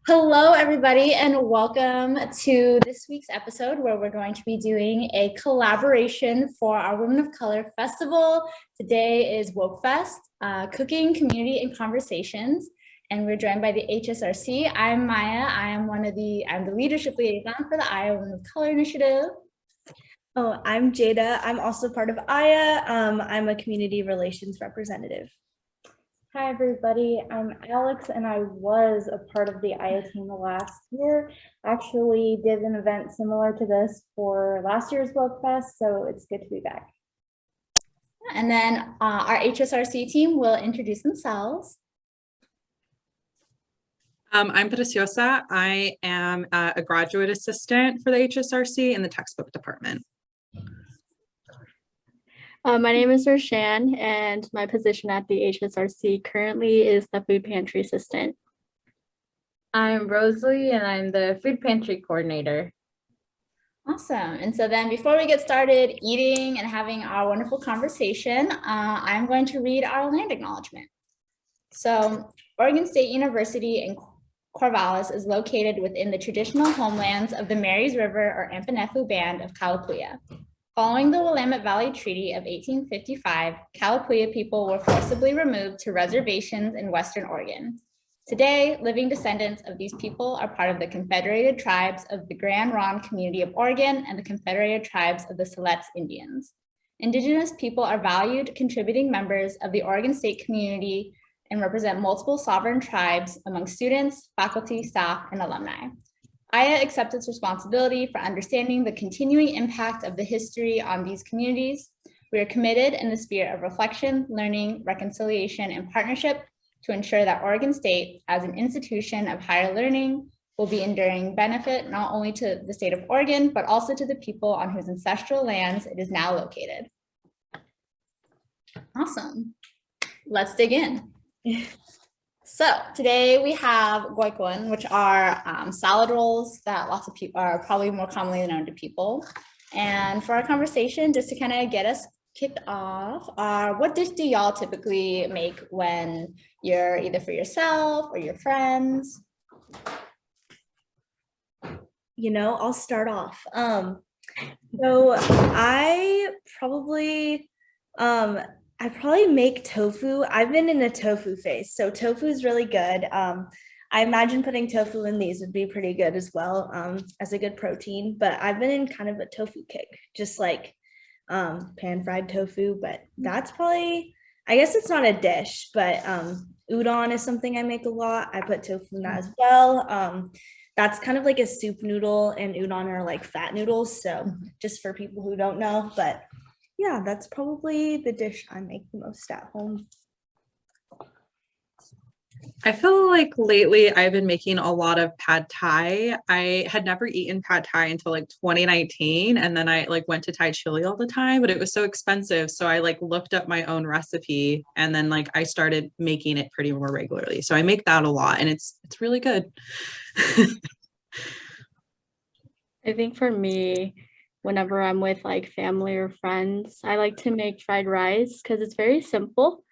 Hello, everybody, and welcome to this week's episode where we're going to be doing a collaboration for our Women of Color Festival. Today is WocFest, Cooking, Community, and Conversations, and we're joined by the HSRC. I'm Maya. I'm the leadership liaison for the AYA Women of Color Initiative. Oh, I'm Jada. I'm also part of AYA. I'm a community relations representative. Hi, everybody. I'm Alex, and I was a part of the AYA team last year. Actually did an event similar to this for last year's WocFest, so it's good to be back. And then our HSRC team will introduce themselves. I'm Preciosa. I am a graduate assistant for the HSRC in the textbook department. My name is Roshan, and my position at the HSRC currently is the food pantry assistant. I'm Rosalie, and I'm the food pantry coordinator. Awesome. And so then before we get started eating and having our wonderful conversation, I'm going to read our land acknowledgement. So Oregon State University in Corvallis is located within the traditional homelands of the Marys River or Ampinefu Band of Kalapuya. Following the Willamette Valley Treaty of 1855, Kalapuya people were forcibly removed to reservations in Western Oregon. Today, living descendants of these people are part of the Confederated Tribes of the Grand Ronde Community of Oregon and the Confederated Tribes of the Siletz Indians. Indigenous people are valued contributing members of the Oregon State community and represent multiple sovereign tribes among students, faculty, staff, and alumni. AYA accepts its responsibility for understanding the continuing impact of the history on these communities. We are committed in the spirit of reflection, learning, reconciliation, and partnership to ensure that Oregon State, as an institution of higher learning, will be enduring benefit not only to the state of Oregon, but also to the people on whose ancestral lands it is now located. Awesome. Let's dig in. So today we have goikon, which are salad rolls that lots of people are probably more commonly known to people. And for our conversation, just to kind of get us kicked off, what dish do y'all typically make when you're either for yourself or your friends? I'll start off. So I probably make tofu. I've been in a tofu phase, so tofu is really good. I imagine putting tofu in these would be pretty good as well, as a good protein, but I've been in kind of a tofu kick, just like pan fried tofu, but that's probably, I guess it's not a dish, but udon is something I make a lot. I put tofu in that as well. That's kind of like a soup noodle, and udon are like fat noodles, so just for people who don't know, but yeah, that's probably the dish I make the most at home. I feel like lately I've been making a lot of pad thai. I had never eaten pad thai until like 2019, and then I went to Thai chili all the time, but it was so expensive, so I looked up my own recipe, and then I started making it pretty more regularly. So I make that a lot, and it's really good. I think for me, whenever I'm with family or friends, I like to make fried rice because it's very simple.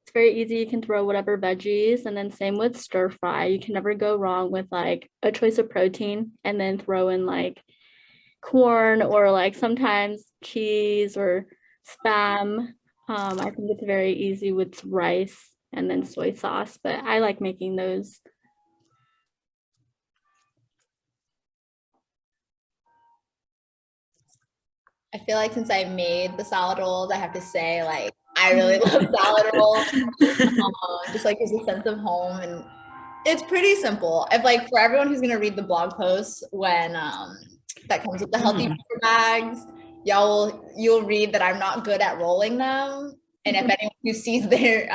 It's very easy. You can throw whatever veggies, and then same with stir fry. You can never go wrong with a choice of protein, and then throw in corn or sometimes cheese or spam. I think it's very easy with rice and then soy sauce, but I like making those. I feel like since I made the salad rolls, I have to say I really love salad rolls. Just gives a sense of home, and it's pretty simple. If for everyone who's gonna read the blog post when that comes with the healthy bags, you'll read that I'm not good at rolling them. And if anyone who sees their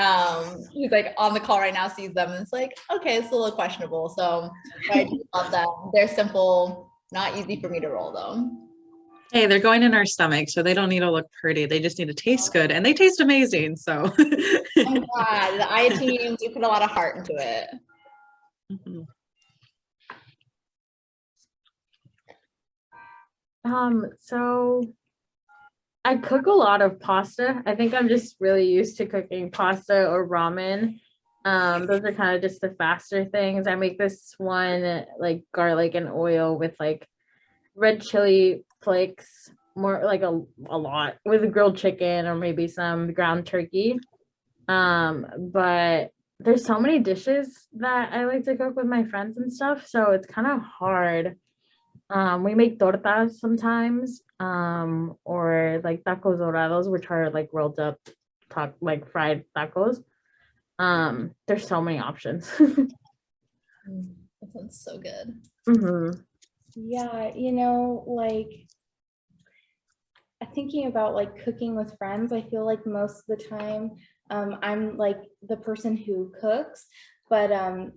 who's on the call right now sees them, it's okay, it's a little questionable. So I do love them. They're simple, not easy for me to roll though. Hey, they're going in our stomach, so they don't need to look pretty. They just need to taste good, and they taste amazing. So I'm glad the AYA team, you put a lot of heart into it. Mhm. So I cook a lot of pasta. I think I'm just really used to cooking pasta or ramen. Those are kind of just the faster things. I make this one like garlic and oil with like red chili flakes, more like a lot with grilled chicken or maybe some ground turkey. But there's so many dishes that I like to cook with my friends and stuff, so it's kind of hard. We make tortas sometimes, or like tacos dorados, which are like rolled up, like fried tacos. There's so many options. That sounds so good. Mhm. Yeah, like thinking about like cooking with friends, I feel like most of the time I'm like the person who cooks, but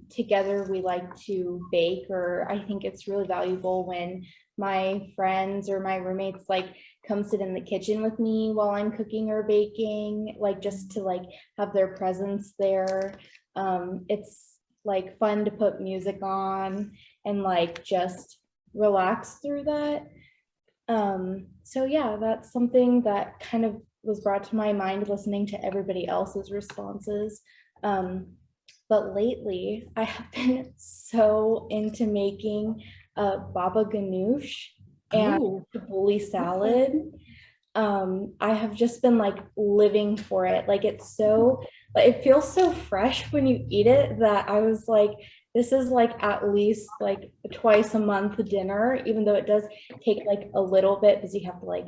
together we like to bake, or I think it's really valuable when my friends or my roommates like come sit in the kitchen with me while I'm cooking or baking, like just to like have their presence there. It's like fun to put music on and like just relax through that. So yeah, that's something that kind of was brought to my mind listening to everybody else's responses. But lately I have been so into making baba ganoush and Oh. tabbouleh salad. I have just been like living for it. Like it's so, like, it feels so fresh when you eat it that I was like, this is like at least like twice a month dinner, even though it does take like a little bit because you have to like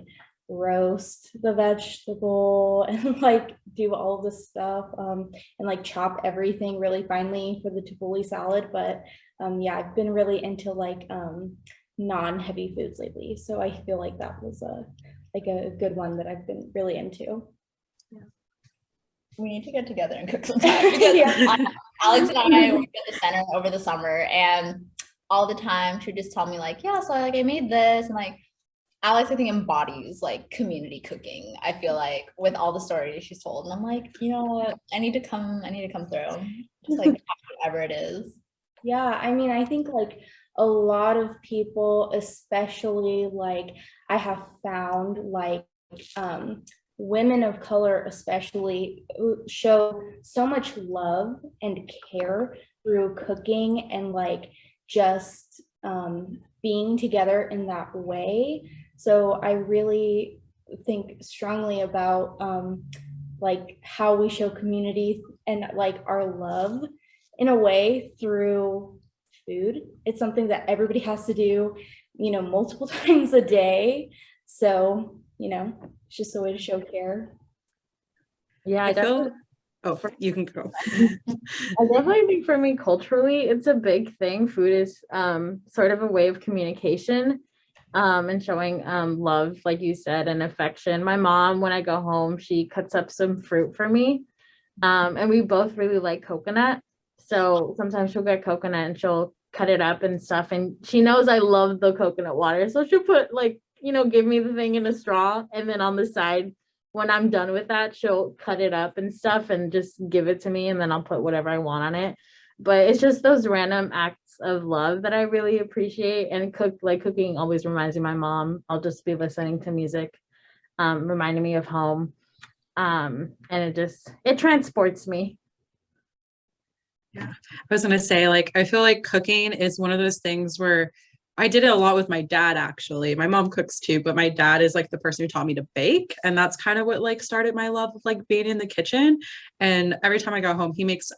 roast the vegetable and like do all this stuff, and like chop everything really finely for the tabbouleh salad. But yeah, I've been really into like non-heavy foods lately. So I feel like that was a good one that I've been really into. We need to get together and cook sometime because Yeah. Alex and I worked at the center over the summer, and all the time she would just tell me like, yeah, so I made this, and like Alex I think embodies like community cooking. I feel like with all the stories she's told, and I'm like, you know what, I need to come through, just like whatever it is. Yeah, I mean, I think like a lot of people, especially like I have found like women of color especially show so much love and care through cooking and like just being together in that way. So I really think strongly about like how we show community and like our love in a way through food. It's something that everybody has to do, multiple times a day. So, it's just a way to show care. Yeah, I I definitely, feel, oh, you can go. I definitely think for me culturally, it's a big thing. Food is sort of a way of communication, and showing love, like you said, and affection. My mom, when I go home, she cuts up some fruit for me. And we both really like coconut. So sometimes she'll get coconut and she'll cut it up and stuff. And she knows I love the coconut water. So she'll put like, give me the thing in a straw. And then on the side, when I'm done with that, she'll cut it up and stuff and just give it to me. And then I'll put whatever I want on it. But it's just those random acts of love that I really appreciate. And cooking always reminds me of my mom. I'll just be listening to music, reminding me of home. And it transports me. I was gonna say, like, I feel like cooking is one of those things where I did it a lot with my dad, actually. My mom cooks too, but my dad is like the person who taught me to bake. And that's kind of what like started my love of like being in the kitchen. And every time I go home, he makes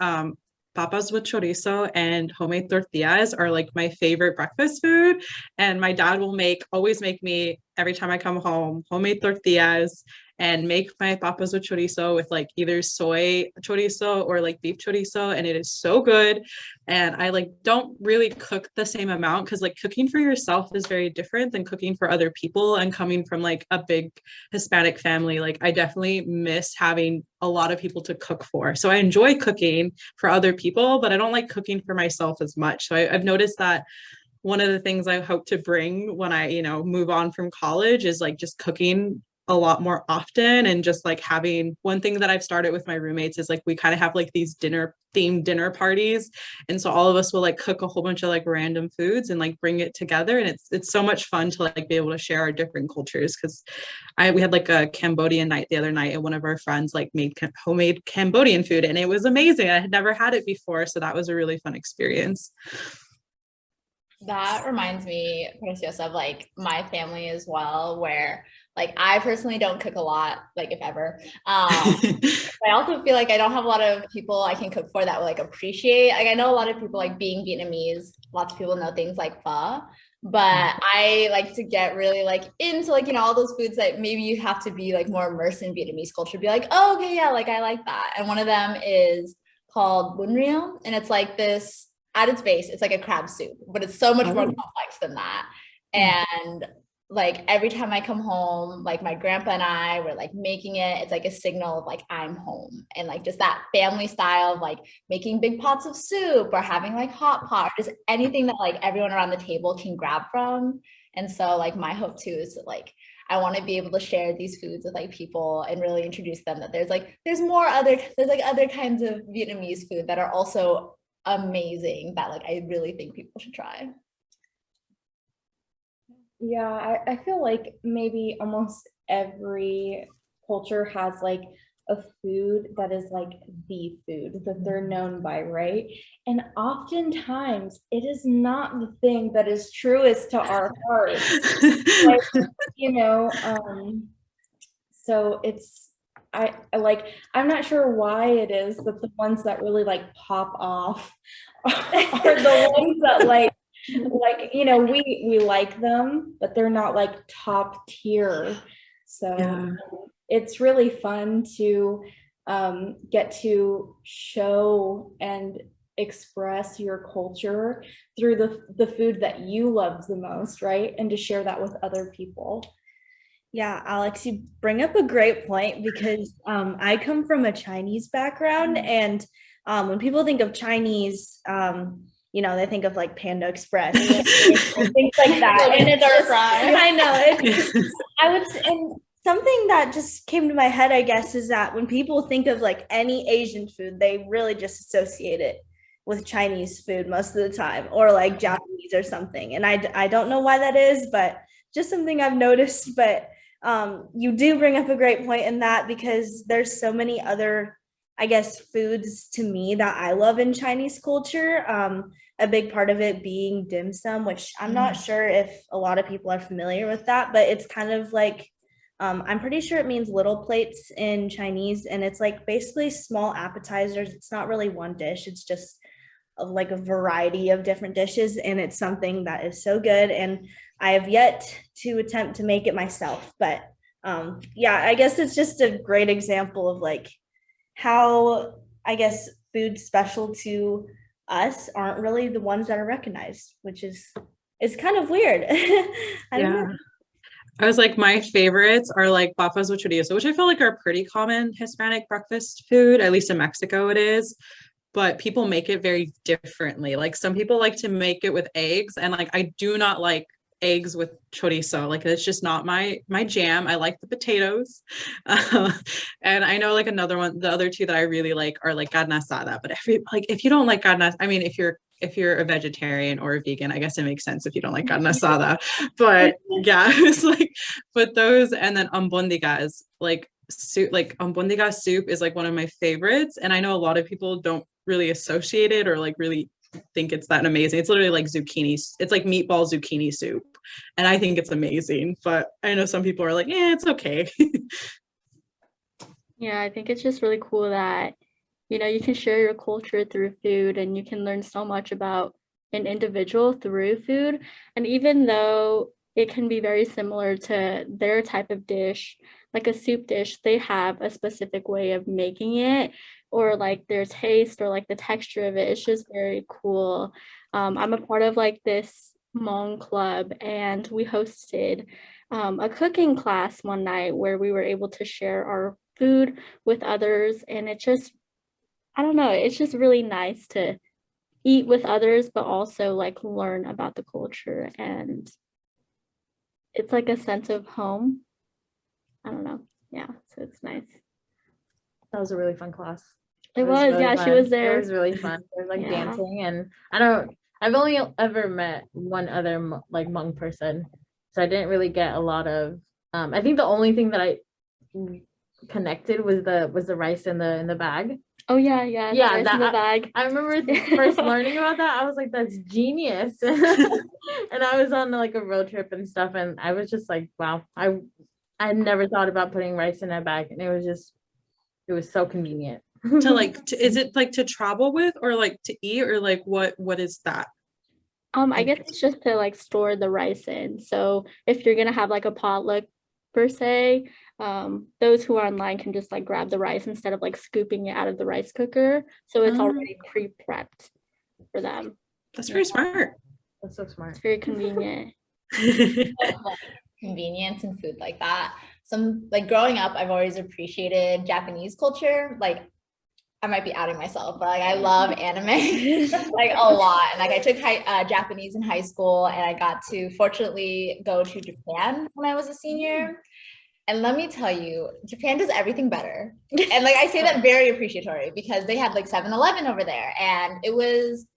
papas with chorizo and homemade tortillas are like my favorite breakfast food. And my dad will always make me every time I come home, homemade tortillas and make my papas with chorizo with like either soy chorizo or like beef chorizo. And it is so good. And I like don't really cook the same amount because like cooking for yourself is very different than cooking for other people. And coming from like a big Hispanic family, like I definitely miss having a lot of people to cook for. So I enjoy cooking for other people, but I don't like cooking for myself as much. So I've noticed that one of the things I hope to bring when I, move on from college is like just cooking a lot more often. And just like having one thing that I've started with my roommates is like we kind of have like these themed dinner parties, and so all of us will like cook a whole bunch of like random foods and like bring it together, and it's so much fun to like be able to share our different cultures. Because we had like a Cambodian night the other night, and one of our friends like made homemade Cambodian food, and it was amazing. I had never had it before, so that was a really fun experience. That reminds me, Precious, of like my family as well, where like I personally don't cook a lot, like if ever. I also feel like I don't have a lot of people I can cook for that will like appreciate. Like I know a lot of people like being Vietnamese, lots of people know things like pho, but I like to get really like into like, you know, all those foods that maybe you have to be like more immersed in Vietnamese culture, be like, oh, okay, yeah, like I like that. And one of them is called bún riêu, and it's like this, at its base, it's like a crab soup, but it's so much more complex than that. And like every time I come home, like my grandpa and I were like making it, it's like a signal of like I'm home, and like just that family style of like making big pots of soup or having like hot pot, or just anything that like everyone around the table can grab from. And so like my hope too is that like I want to be able to share these foods with like people and really introduce them that there's like other kinds of Vietnamese food that are also amazing that like I really think people should try. Yeah, I feel like maybe almost every culture has like a food that is like the food that they're known by, right? And oftentimes it is not the thing that is truest to our hearts. Like, you know, so it's I like, I'm not sure why it is that the ones that really like pop off are the ones that like you know, we like them, but they're not like top tier. So it's really fun to get to show and express your culture through the food that you love the most, right? And to share that with other people. Yeah, Alex, you bring up a great point because I come from a Chinese background, and when people think of Chinese, you know, they think of like Panda Express and things like that. And it's just, I know, and something that just came to my head, I guess, is that when people think of like any Asian food, they really just associate it with Chinese food most of the time, or like Japanese or something. And I don't know why that is, but just something I've noticed. But you do bring up a great point in that, because there's so many other, I guess, foods to me that I love in Chinese culture. A big part of it being dim sum, which I'm not sure if a lot of people are familiar with that, but it's kind of like, I'm pretty sure it means little plates in Chinese, and it's like basically small appetizers. It's not really one dish, it's just like a variety of different dishes, and it's something that is so good, and I have yet to attempt to make it myself. But yeah, I guess it's just a great example of like how, I guess, foods special to us aren't really the ones that are recognized, which is kind of weird. I don't know. I was like, my favorites are like papas with chorizo, which I feel like are pretty common Hispanic breakfast food, at least in Mexico it is. But people make it very differently. Like some people like to make it with eggs, and like I do not like eggs with chorizo. Like it's just not my jam. I like the potatoes. And I know like another one, the other two that I really like are like carne asada. But if you don't like carne, I mean, if you're a vegetarian or a vegan, I guess it makes sense if you don't like carne asada. But yeah, it's like, but those, and then albondigas, like soup, like albondiga soup is like one of my favorites. And I know a lot of people don't really associate it or like really think it's that amazing. It's literally like zucchini. It's like meatball zucchini soup. And I think it's amazing, but I know some people are like, yeah, it's okay. Yeah, I think it's just really cool that, you know, you can share your culture through food, and you can learn so much about an individual through food. And even though it can be very similar to their type of dish, like a soup dish, they have a specific way of making it, or like their taste or like the texture of it. It's just very cool. I'm a part of like this Hmong club, and we hosted a cooking class one night where we were able to share our food with others. And it just, I don't know, it's just really nice to eat with others, but also like learn about the culture. And it's like a sense of home. I don't know. Yeah, so it's nice. That was a really fun class. It was, really yeah, she fun. was there. It was really fun. There was like Yeah. dancing, and I've only ever met one other like Hmong person, so I didn't really get a lot of. I think the only thing that I connected was the rice in the bag. Oh yeah, yeah. Yeah, the rice in the bag. I remember first learning about that. I was like, that's genius. And I was on like a road trip and stuff, and I was just like, wow, I never thought about putting rice in a bag, and it was so convenient. To like, is it like to travel with, or like to eat, or like what is that? I guess it's just to like store the rice in. So if you're gonna have like a potluck per se, those who are online can just like grab the rice instead of like scooping it out of the rice cooker. So it's already pre-prepped for them. That's very smart. That's so smart. It's very convenient. Like convenience and food like that. Some like growing up, I've always appreciated Japanese culture. Like I might be outing myself, but like I love anime like a lot. And like I took Japanese in high school, and I got to fortunately go to Japan when I was a senior. And let me tell you, Japan does everything better. And like I say that very appreciatory because they had like 7-Eleven over there, and it was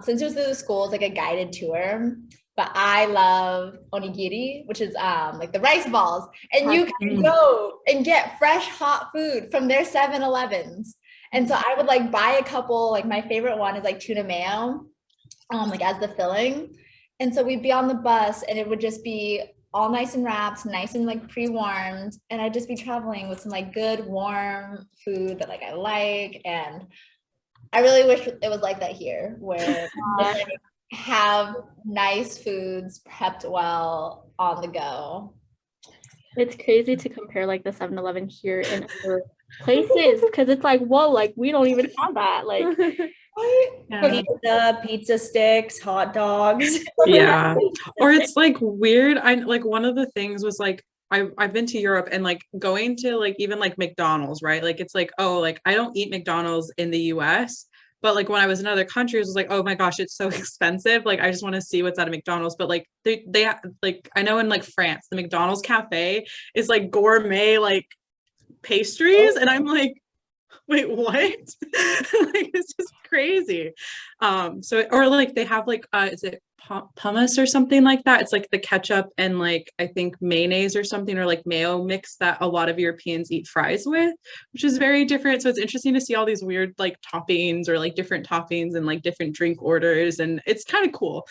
since it was through the school, it's like a guided tour. But I love onigiri, which is like the rice balls, and you can go and get fresh hot food from their 7-Elevens. And so I would like buy a couple. Like my favorite one is like tuna mayo, like as the filling. And so we'd be on the bus, and it would just be all nice and wrapped, nice and like pre-warmed, and I'd just be traveling with some like good warm food that like I like. And I really wish it was like that here, where like, have nice foods prepped well on the go. It's crazy to compare like the 7-Eleven here in other places, because it's like, whoa, like we don't even have that. Like Pizza sticks, hot dogs. Yeah. Or it's like weird. I like one of the things was like I've been to Europe, and like going to like even like McDonald's, right? Like it's like, oh, like I don't eat McDonald's in the US, but like when I was in other countries, it was like, oh my gosh, it's so expensive. Like I just want to see what's at a McDonald's. But like they like I know in like France, the McDonald's cafe is like gourmet like pastries, and I'm like, wait, what? Like it's just crazy. So or like they have like is it hummus or something like that? It's like the ketchup and like I think mayonnaise or something, or like mayo mix that a lot of Europeans eat fries with, which is very different. So it's interesting to see all these weird like toppings, or like different toppings and like different drink orders, and it's kind of cool.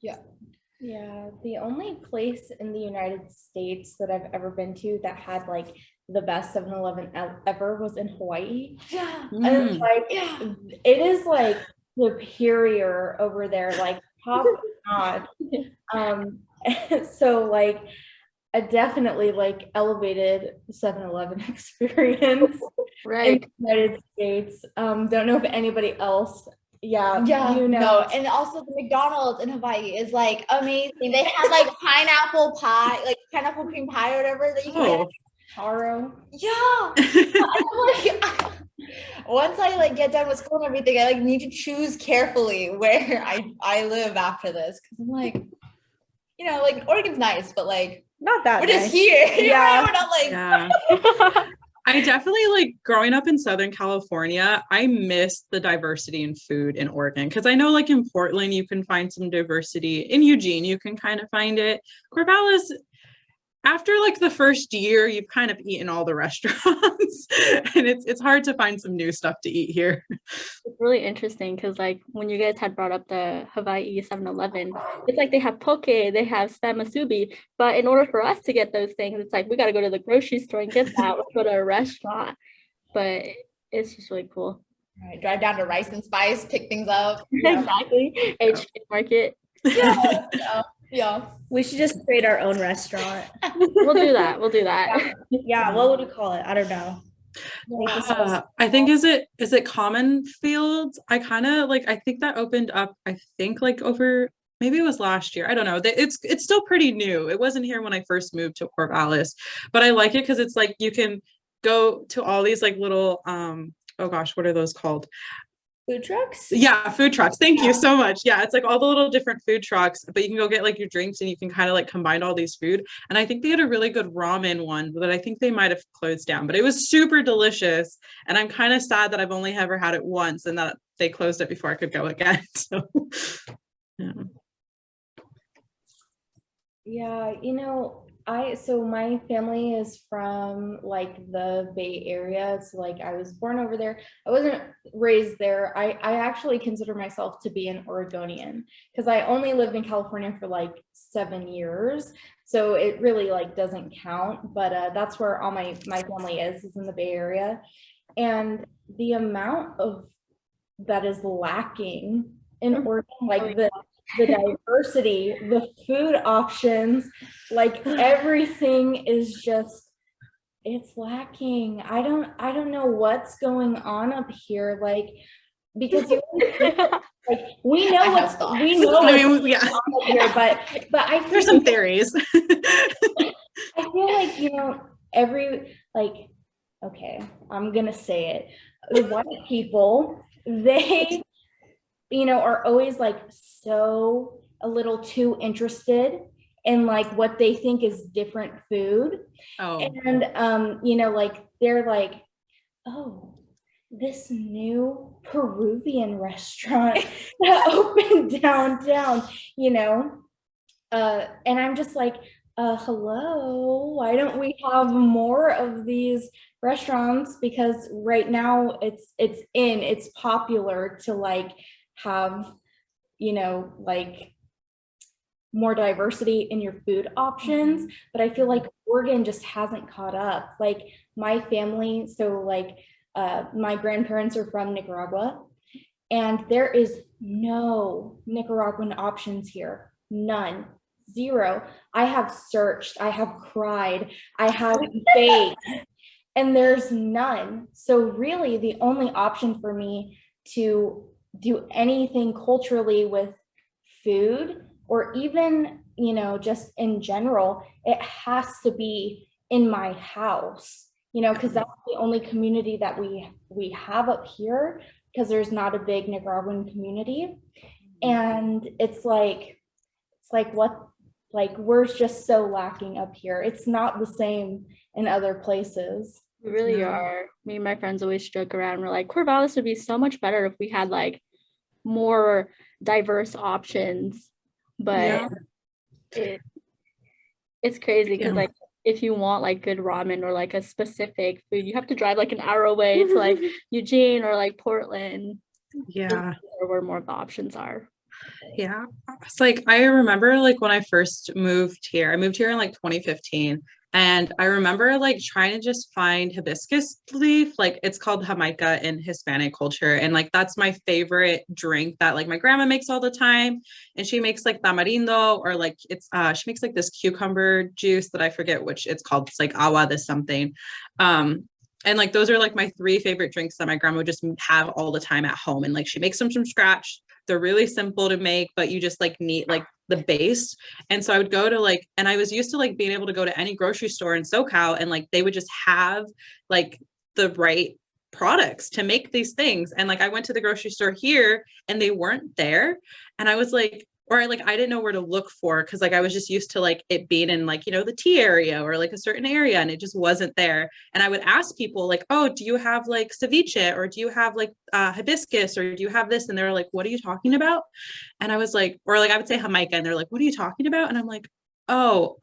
Yeah, the only place in the United States that I've ever been to that had like the best 7-Eleven ever was in Hawaii. Yeah. And like it is like superior over there, like top notch. So like a definitely like elevated 7-Eleven experience right. in the United States. Don't know if anybody else. Yeah, you know. No. And also the McDonald's in Hawaii is like amazing. They have like pineapple pie, like pineapple cream pie or whatever that you can get. Taro. Yeah. Once I like get done with school and everything, I like need to choose carefully where I live after this, because I'm like, you know, like Oregon's nice, but like Not that we're nice. just here. Yeah. We're not like I definitely like growing up in Southern California, I miss the diversity in food in Oregon, because I know like in Portland you can find some diversity. In Eugene you can kind of find it. Corvallis, after like the first year, you've kind of eaten all the restaurants, and it's hard to find some new stuff to eat here. It's really interesting because like when you guys had brought up the Hawaii 7-Eleven, it's like they have poke, they have spam musubi, but in order for us to get those things, it's like we got to go to the grocery store and get that, or go to a restaurant. But it's just really cool. all right, drive down to Rice and Spice, pick things up. Exactly. HK Market. Yeah. We should just create our own restaurant. We'll do that. Yeah, what would we call it? I don't know. I think is it Common Fields? I kind of like, I think that opened up, I think like over, maybe it was last year. I don't know. It's still pretty new. It wasn't here when I first moved to Corvallis, but I like it because it's like you can go to all these like little oh gosh, what are those called? Food trucks? Yeah, food trucks. Thank you so much. Yeah, it's like all the little different food trucks, but you can go get like your drinks and you can kind of like combine all these food. And I think they had a really good ramen one that I think they might have closed down, but it was super delicious. And I'm kind of sad that I've only ever had it once and that they closed it before I could go again. So, yeah. Yeah, so my family is from like the Bay Area. So like I was born over there. I wasn't raised there. I actually consider myself to be an Oregonian because I only lived in California for like 7 years. So it really like doesn't count, but that's where all my family is in the Bay Area. And the amount of that is lacking in Oregon, like the diversity, the food options, like everything is just, it's lacking. I don't know what's going on up here, like, because like we know what's thoughts. Yeah, up here, but I think there's some theories. I feel like, every, like, okay, I'm gonna say it. The white people, they, are always like so a little too interested in like what they think is different food. Oh. And, like they're like, oh, this new Peruvian restaurant that opened downtown, and I'm just like, hello, why don't we have more of these restaurants? Because right now it's popular to like have, like more diversity in your food options. But I feel like Oregon just hasn't caught up. Like my family, so like my grandparents are from Nicaragua, and there is no Nicaraguan options here. None. Zero. I have searched, I have cried, I have begged, and there's none. So really the only option for me to do anything culturally with food, or even, just in general, it has to be in my house, because that's the only community that we have up here, because there's not a big Nicaraguan community. And it's like what, like we're just so lacking up here. It's not the same in other places. We really are. Me and my friends always joke around. We're like, Corvallis would be so much better if we had like more diverse options. But it's crazy because like if you want like good ramen or like a specific food, you have to drive like an hour away to like Eugene or like Portland. Yeah. Where more of the options are. Yeah. It's like I remember like when I first moved here, I moved here in like 2015. And I remember like trying to just find hibiscus leaf, like it's called Jamaica in Hispanic culture. And like that's my favorite drink that like my grandma makes all the time. And she makes like tamarindo, or like it's she makes like this cucumber juice that I forget which it's called. It's like AWA this something. And like those are like my 3 favorite drinks that my grandma would just have all the time at home. And like she makes them from scratch. They're really simple to make, but you just like need like the base. And so I would go to like, and I was used to like being able to go to any grocery store in SoCal and like they would just have like the right products to make these things. And like I went to the grocery store here and they weren't there. And I was like, or I didn't know where to look for, because like I was just used to like it being in like, the tea area or like a certain area, and it just wasn't there. And I would ask people like, oh, do you have like ceviche, or do you have like hibiscus, or do you have this? And they're like, what are you talking about? And I was like, or like I would say Jamaica, and they're like, what are you talking about? And I'm like, oh,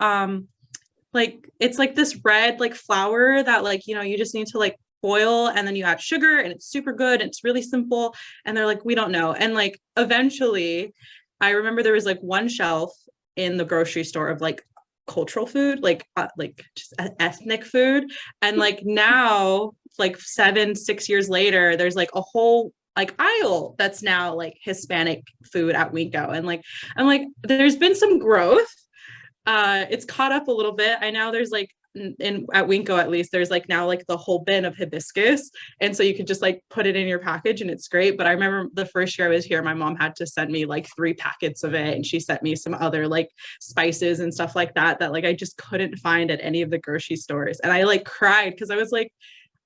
like it's like this red like flour that like, you just need to like boil, and then you add sugar, and it's super good, and it's really simple. And they're like, we don't know. And like eventually I remember there was like one shelf in the grocery store of like cultural food, like just ethnic food. And like now, like 6 years later, there's like a whole like aisle that's now like Hispanic food at Winco. And like, I'm like, there's been some growth. It's caught up a little bit. I know there's like at Winco, at least there's like now like the whole bin of hibiscus, and so you could just like put it in your package and it's great. But I remember the first year I was here, my mom had to send me like 3 packets of it, and she sent me some other like spices and stuff like that like I just couldn't find at any of the grocery stores. And I like cried because I was like,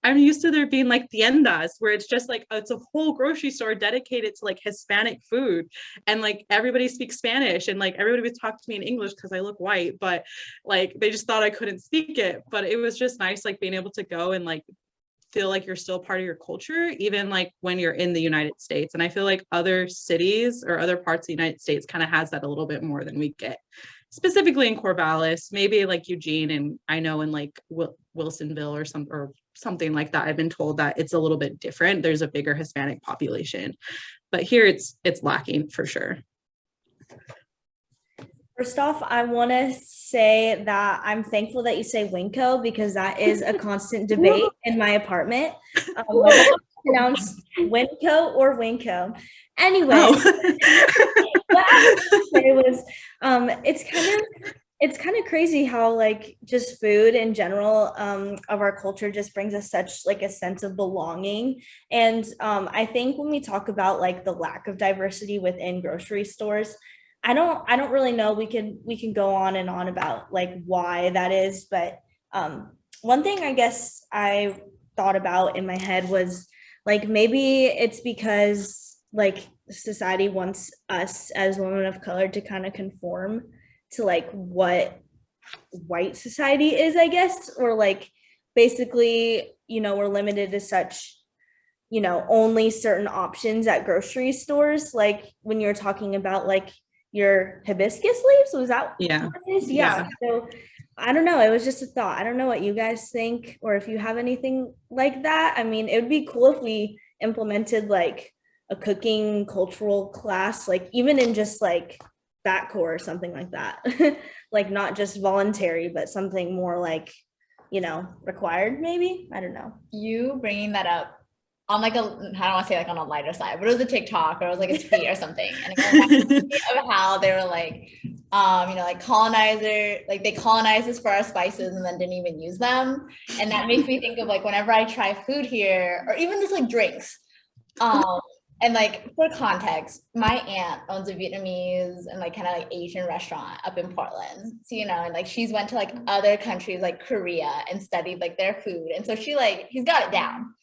I'm used to there being like tiendas where it's just like, it's a whole grocery store dedicated to like Hispanic food. And like everybody speaks Spanish and like everybody would talk to me in English because I look white, but like they just thought I couldn't speak it. But it was just nice like being able to go and like feel like you're still part of your culture, even like when you're in the United States. And I feel like other cities or other parts of the United States kind of has that a little bit more than we get, specifically in Corvallis, maybe like Eugene, and I know in like Wilsonville or something like that. I've been told that it's a little bit different. There's a bigger Hispanic population, but here it's lacking for sure. First off, I want to say that I'm thankful that you say Winco because that is a constant debate in my apartment. Whether it's pronounced Winco or Winco. Anyway, what I was going to say was it's kind of crazy how like just food in general of our culture just brings us such like a sense of belonging. And I think when we talk about like the lack of diversity within grocery stores, I don't really know. We can go on and on about like why that is, but one thing I guess I thought about in my head was like maybe it's because like society wants us as women of color to kind of conform to like what white society is, I guess, or like basically, you know, we're limited to such, you know, only certain options at grocery stores. Like when you're talking about like your hibiscus leaves, was that Yeah. what it is? Yeah. So I don't know. It was just a thought. I don't know what you guys think or if you have anything like that. I mean, it would be cool if we implemented like a cooking cultural class, like even in just like back core or something like that. Like not just voluntary, but something more like, you know, required maybe. I don't know. You bringing that up on like I don't want to say like on a lighter side, but it was a TikTok or it was like a tweet or something. And it reminded me of how they were like, you know, like colonizer, like they colonized us for our spices and then didn't even use them. And that makes me think of like whenever I try food here or even just like drinks. And like for context, my aunt owns a Vietnamese and like kind of like Asian restaurant up in Portland. So, you know, and like she's went to like other countries like Korea and studied like their food. And so she's got it down.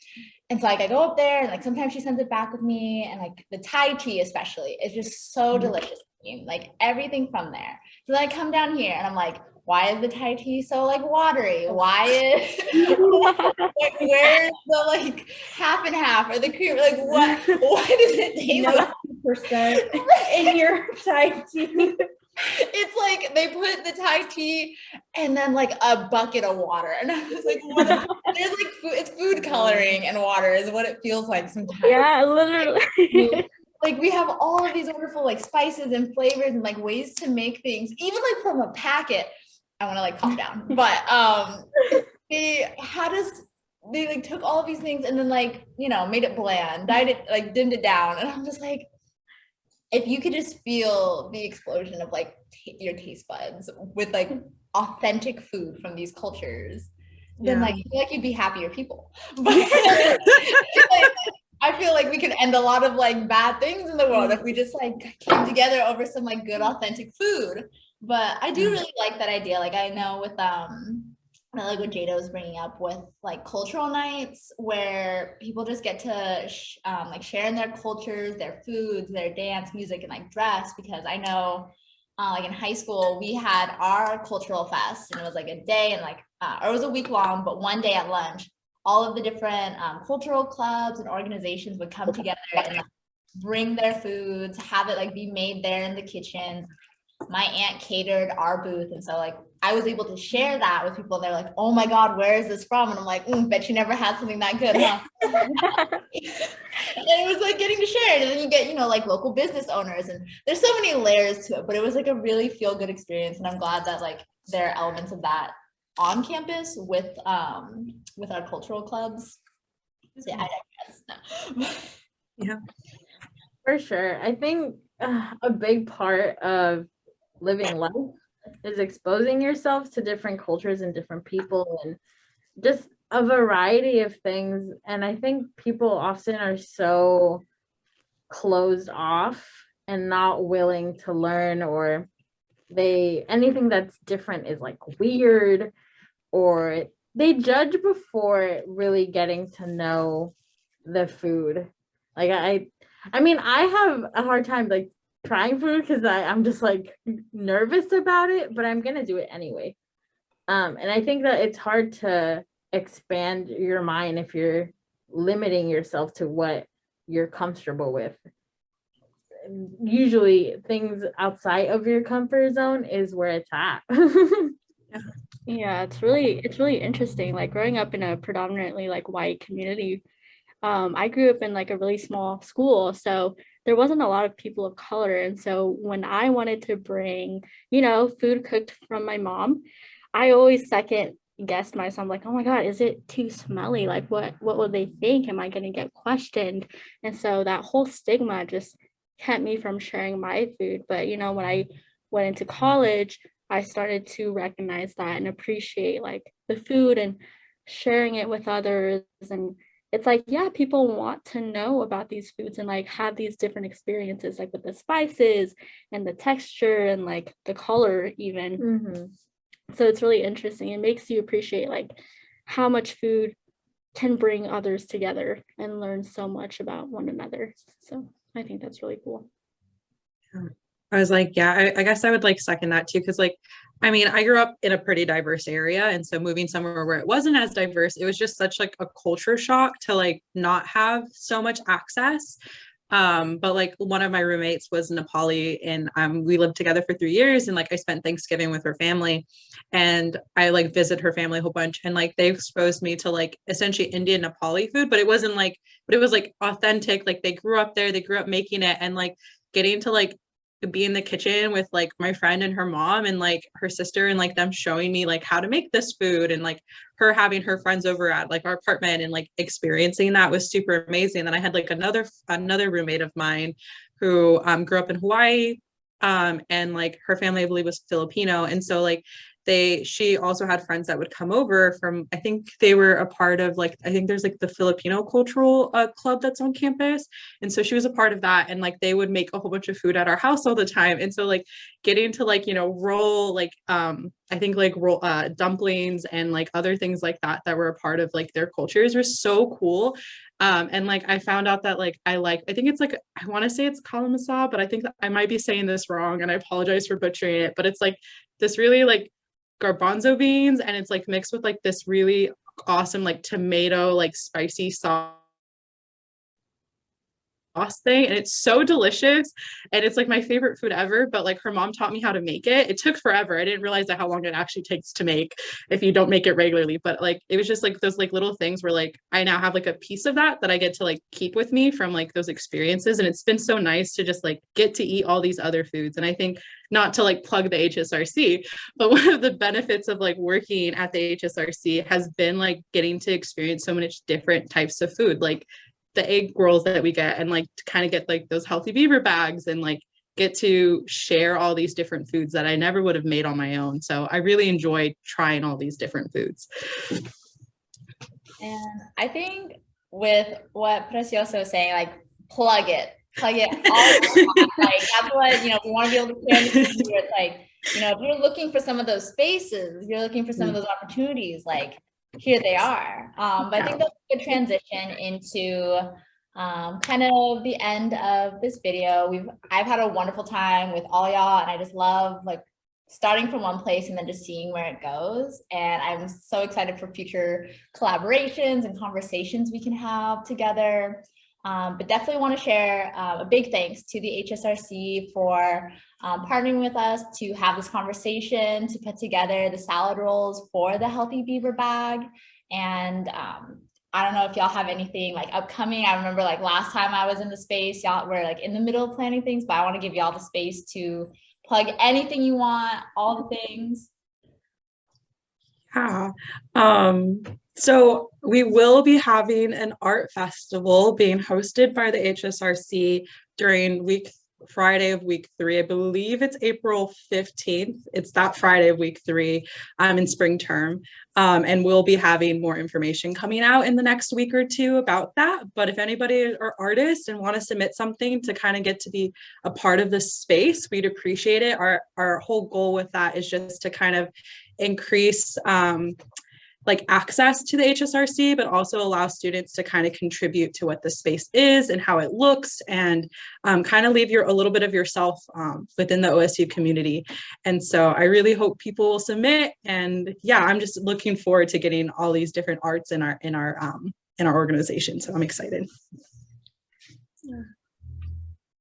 And so like I go up there and like sometimes she sends it back with me and like the Thai tea especially is just so delicious. Like everything from there. So then I come down here and I'm like, why is the Thai tea so like watery? Why is like, where's the like half and half or the cream? Like what does it taste like? 90% in your Thai tea. It's like they put the Thai tea and then like a bucket of water. And I was like, there's like it's food coloring and water is what it feels like sometimes. Yeah, literally. Like we have all of these wonderful like spices and flavors and like ways to make things, even like from a packet. I want to like calm down, but they like took all of these things and then like, you know, made it bland, dyed it, like dimmed it down. And I'm just like, if you could just feel the explosion of like your taste buds with like authentic food from these cultures, then like I feel like you'd be happier people. But I feel like we could end a lot of like bad things in the world if we just like came together over some like good authentic food. But I do really like that idea. Like I know with I like what Jada was bringing up with like cultural nights where people just get to like share in their cultures, their foods, their dance, music, and like dress. Because I know like in high school we had our cultural fest and it was like a day and like or it was a week long, but one day at lunch all of the different cultural clubs and organizations would come together and like, bring their foods, have it like be made there in the kitchen. My aunt catered our booth, and so like I was able to share that with people. And they're like, "Oh my God, where is this from?" And I'm like, "Bet you never had something that good, huh?" And it was like getting to share it, and then you get, you know, like local business owners, and there's so many layers to it. But it was like a really feel good experience, and I'm glad that like there are elements of that on campus with our cultural clubs. So, yeah, I digress. No. Yeah, for sure. I think a big part of living life is exposing yourself to different cultures and different people and just a variety of things. And I think people often are so closed off and not willing to learn, or anything that's different is like weird, or they judge before really getting to know the food. Like I mean, I have a hard time like trying food because I'm just like nervous about it, but I'm gonna do it anyway. And I think that it's hard to expand your mind if you're limiting yourself to what you're comfortable with. Usually things outside of your comfort zone is where it's at. Yeah, it's really interesting. Like growing up in a predominantly like white community, I grew up in like a really small school, so there wasn't a lot of people of color. And so when I wanted to bring, food cooked from my mom, I always second guessed myself, like, oh my God, is it too smelly? Like what will they think? Am I gonna get questioned? And so that whole stigma just kept me from sharing my food. But when I went into college, I started to recognize that and appreciate like the food and sharing it with others. And it's like, yeah, people want to know about these foods and like have these different experiences, like with the spices and the texture and like the color even. Mhm. So it's really interesting. It makes you appreciate like how much food can bring others together and learn so much about one another. So I think that's really cool. I was like, yeah, I guess I would like second that too. Cause like, I mean, I grew up in a pretty diverse area. And so moving somewhere where it wasn't as diverse, it was just such like a culture shock to like not have so much access. But like one of my roommates was Nepali and we lived together for 3 years and like I spent Thanksgiving with her family and I like visited her family a whole bunch and like they exposed me to like essentially Indian Nepali food, but it wasn't like, but it was like authentic. Like they grew up there, they grew up making it and like getting to like be in the kitchen with like my friend and her mom and like her sister and like them showing me like how to make this food and like her having her friends over at like our apartment and like experiencing that was super amazing. And then I had like another roommate of mine who grew up in Hawaii and like her family I believe was Filipino and so like she also had friends that would come over from I think they were a part of like I think there's like the Filipino cultural club that's on campus and so she was a part of that and like they would make a whole bunch of food at our house all the time and so like getting to like roll like I think like roll dumplings and like other things like that were a part of like their cultures was so cool. And like I found out that like I think it's like I want to say it's kalamasa but I think that I might be saying this wrong and I apologize for butchering it but it's like this really like garbanzo beans and it's like mixed with like this really awesome like tomato like spicy sauce thing and it's so delicious and it's like my favorite food ever but like her mom taught me how to make it took forever I didn't realize that how long it actually takes to make if you don't make it regularly but like it was just like those like little things where like I now have like a piece of that I get to like keep with me from like those experiences and it's been so nice to just like get to eat all these other foods and I think not to like plug the HSRC but one of the benefits of like working at the HSRC has been like getting to experience so many different types of food like the egg rolls that we get and like to kind of get like those healthy beaver bags and like get to share all these different foods that I never would have made on my own. So I really enjoyed trying all these different foods. And I think with what Preciosa was saying, like plug it all like that's what we want to be able to share. It's like if you're looking for some of those spaces, you're looking for some of those opportunities, like here they are. But I think that's a good transition into kind of the end of this video. I've had a wonderful time with all y'all, and I just love like starting from one place and then just seeing where it goes. And I'm so excited for future collaborations and conversations we can have together. But definitely want to share a big thanks to the HSRC for partnering with us to have this conversation, to put together the salad rolls for the Healthy Beaver Bag. And I don't know if y'all have anything like upcoming. I remember like last time I was in the space, y'all were like in the middle of planning things, but I want to give y'all the space to plug anything you want, all the things. Yeah. So we will be having an art festival being hosted by the HSRC during Friday of week 3. I believe it's April 15th. It's that Friday of week 3 in spring term. And we'll be having more information coming out in the next week or two about that. But if anybody are artists and want to submit something to kind of get to be a part of this space, we'd appreciate it. Our whole goal with that is just to kind of increase like access to the HSRC, but also allow students to kind of contribute to what the space is and how it looks, and kind of leave a little bit of yourself within the OSU community. And so I really hope people will submit. And yeah, I'm just looking forward to getting all these different arts in our organization. So I'm excited.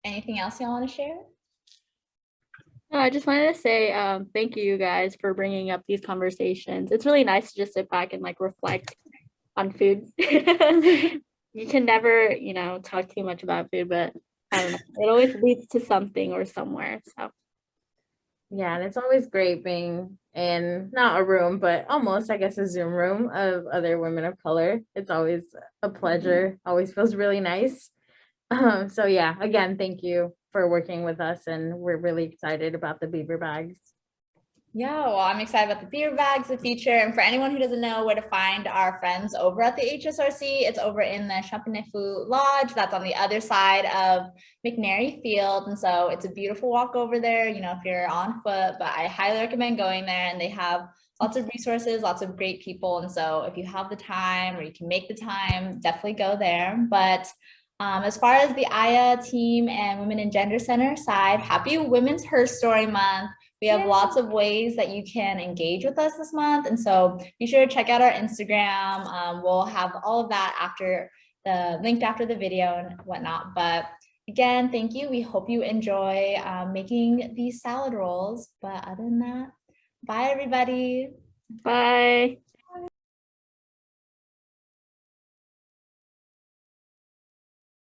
Anything else y'all want to share? No, I just wanted to say thank you guys for bringing up these conversations. It's really nice to just sit back and like reflect on food. You can never, you know, talk too much about food, but I don't know, it always leads to something or somewhere. So Yeah, and it's always great being in not a room, but almost, I guess, a Zoom room of other women of color. It's always a pleasure. Always feels really nice. So yeah, again, thank you for working with us, and we're really excited about the beaver bags. Yeah, well, I'm excited about the beer bags, the feature. And for anyone who doesn't know where to find our friends over at the HSRC, it's over in the Champanefu Lodge. That's on the other side of McNary Field. And so it's a beautiful walk over there, you know, if you're on foot, but I highly recommend going there. And they have lots of resources, lots of great people. And so if you have the time or you can make the time, definitely go there. But as far as the AYA team and Women and Gender Center side, happy Women's Herstory Month. We have lots of ways that you can engage with us this month. And so be sure to check out our Instagram. We'll have all of that linked after the video and whatnot. But again, thank you. We hope you enjoy making these salad rolls. But other than that, bye everybody. bye.